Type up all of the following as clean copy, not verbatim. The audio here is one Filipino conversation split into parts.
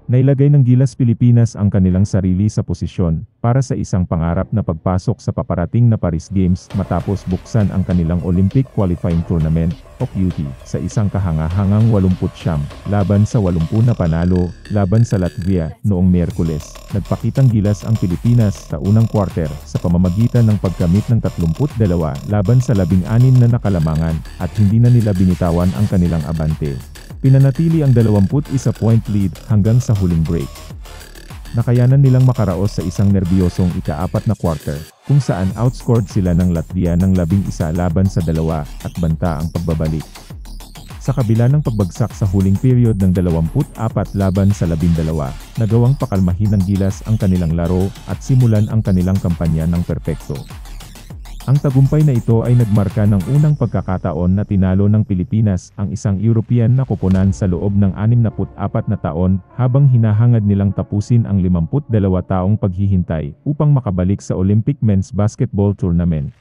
Nailagay ng Gilas Pilipinas ang kanilang sarili sa posisyon para sa isang pangarap na pagpasok sa paparating na Paris Games matapos buksan ang kanilang Olympic Qualifying Tournament o QT sa isang kahangahangang 89 laban sa 80 na panalo laban sa Latvia noong Miyerkules. Nagpakitang gilas ang Pilipinas sa unang quarter sa pamamagitan ng pagkamit ng 32 laban sa 16 na nakalamangan at hindi na nila binitawan ang kanilang abante. Pinanatili ang 21-point lead hanggang sa huling break. Nakayanan nilang makaraos sa isang nerbiyosong ika-4 na quarter, kung saan outscored sila ng Latvia ng 11 laban sa 2 at banta ang pagbabalik. Sa kabila ng pagbagsak sa huling period ng 24 laban sa 12, nagawang pakalmahin ng Gilas ang kanilang laro at simulan ang kanilang kampanya ng perpekto. Ang tagumpay na ito ay nagmarka ng unang pagkakataon na tinalo ng Pilipinas ang isang European na koponan sa loob ng 64 na taon habang hinahangad nilang tapusin ang 52 taong paghihintay upang makabalik sa Olympic Men's Basketball Tournament.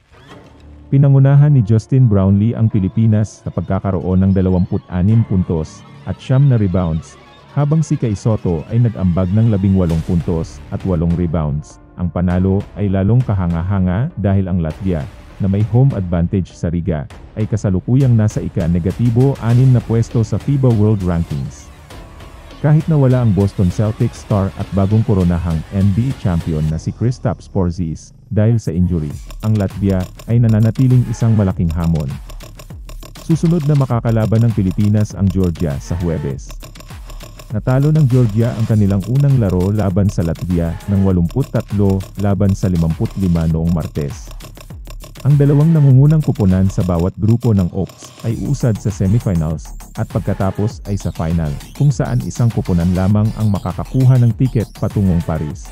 Pinangunahan ni Justin Brownlee ang Pilipinas sa pagkakaroon ng 26 puntos at 9 na rebounds, habang si Kai Sotto ay nag-ambag ng 18 puntos at 8 rebounds. Ang panalo ay lalong kahanga-hanga dahil ang Latvia, na may home advantage sa Riga, ay kasalukuyang nasa ika-6 na pwesto sa FIBA World Rankings. Kahit na wala ang Boston Celtics star at bagong koronahang NBA champion na si Kristaps Porzingis dahil sa injury, ang Latvia ay nananatiling isang malaking hamon. Susunod na makakalaban ng Pilipinas ang Georgia sa Huwebes. Natalo ng Georgia ang kanilang unang laro laban sa Latvia ng 83 laban sa 55 noong Martes. Ang dalawang nangungunang kuponan sa bawat grupo ng Oaks ay uusad sa semifinals at pagkatapos ay sa final, kung saan isang kuponan lamang ang makakakuha ng tiket patungong Paris.